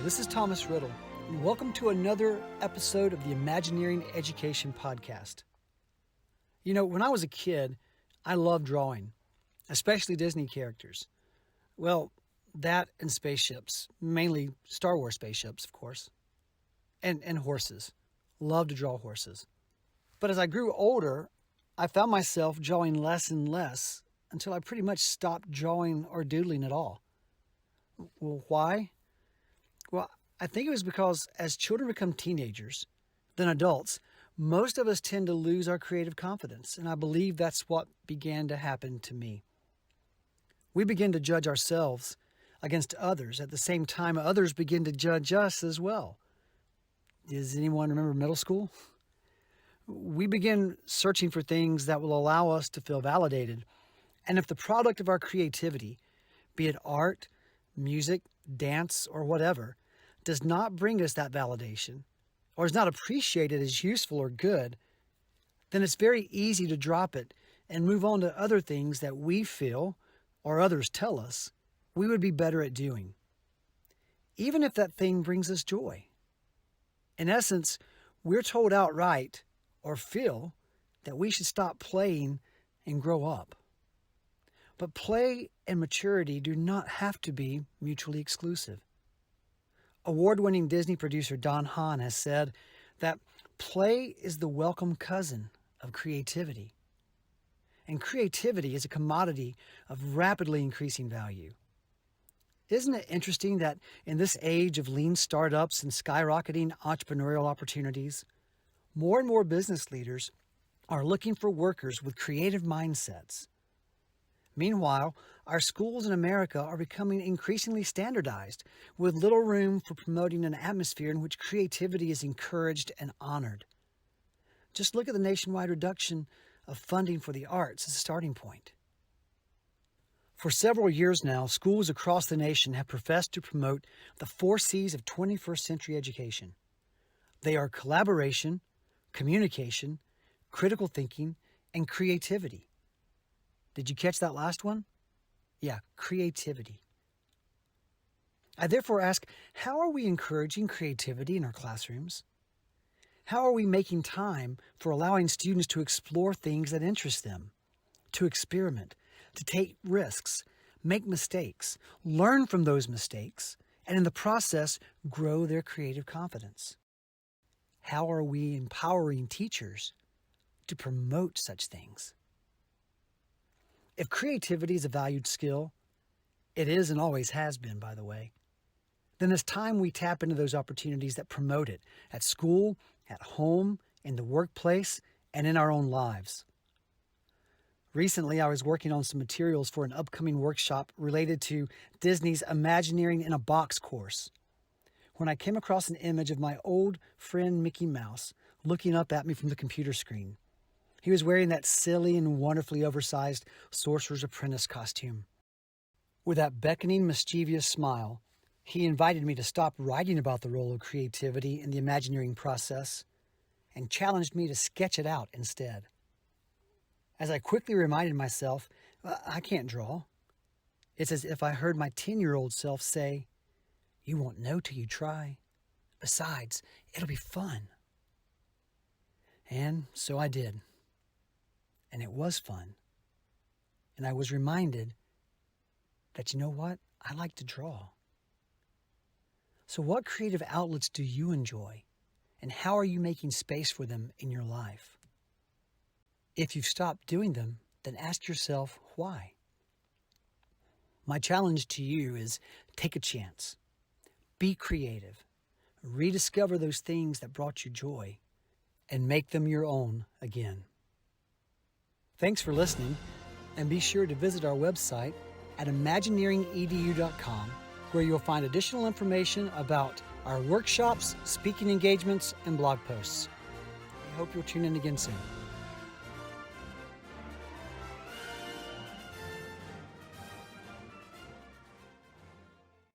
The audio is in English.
this is Thomas Riddle, and welcome to another episode of the Imagineering Education Podcast. You know, when I was a kid, I loved drawing, especially Disney characters. Well, that and spaceships, mainly Star Wars spaceships, of course, and horses. Loved to draw horses. But as I grew older, I found myself drawing less and less until I pretty much stopped drawing or doodling at all. Well, why? Well, I think it was because as children become teenagers, then adults, most of us tend to lose our creative confidence, and I believe that's what began to happen to me. We begin to judge ourselves against others at the same time others begin to judge us as well. Does anyone remember middle school? We begin searching for things that will allow us to feel validated, and if the product of our creativity, be it art, music, dance, or whatever, does not bring us that validation, or is not appreciated as useful or good, then it's very easy to drop it and move on to other things that we feel, or others tell us, we would be better at doing, even if that thing brings us joy. In essence, we're told outright, or feel, that we should stop playing and grow up. But play and maturity do not have to be mutually exclusive. Award-winning Disney producer Don Hahn has said that play is the welcome cousin of creativity. And creativity is a commodity of rapidly increasing value. Isn't it interesting that in this age of lean startups and skyrocketing entrepreneurial opportunities, more and more business leaders are looking for workers with creative mindsets? Meanwhile, our schools in America are becoming increasingly standardized, with little room for promoting an atmosphere in which creativity is encouraged and honored. Just look at the nationwide reduction of funding for the arts as a starting point. For several years now, schools across the nation have professed to promote the 4 C's of 21st century education. They are collaboration, communication, critical thinking, and creativity. Did you catch that last one? Yeah, creativity. I therefore ask, how are we encouraging creativity in our classrooms? How are we making time for allowing students to explore things that interest them, to experiment, to take risks, make mistakes, learn from those mistakes, and in the process, grow their creative confidence? How are we empowering teachers to promote such things? If creativity is a valued skill, it is and always has been, by the way, then it's time we tap into those opportunities that promote it at school, at home, in the workplace, and in our own lives. Recently, I was working on some materials for an upcoming workshop related to Disney's Imagineering in a Box course, when I came across an image of my old friend Mickey Mouse looking up at me from the computer screen. He was wearing that silly and wonderfully oversized Sorcerer's Apprentice costume. With that beckoning, mischievous smile, he invited me to stop writing about the role of creativity in the Imagineering process and challenged me to sketch it out instead. As I quickly reminded myself, I can't draw. It's as if I heard my 10-year-old self say, "You won't know till you try. Besides, it'll be fun." And so I did. And it was fun. And I was reminded that, you know what? I like to draw. So what creative outlets do you enjoy? And how are you making space for them in your life? If you've stopped doing them, then ask yourself why. My challenge to you is take a chance. Be creative. Rediscover those things that brought you joy and make them your own again. Thanks for listening, and be sure to visit our website at imagineeringedu.com, where you'll find additional information about our workshops, speaking engagements, and blog posts. I hope you'll tune in again soon.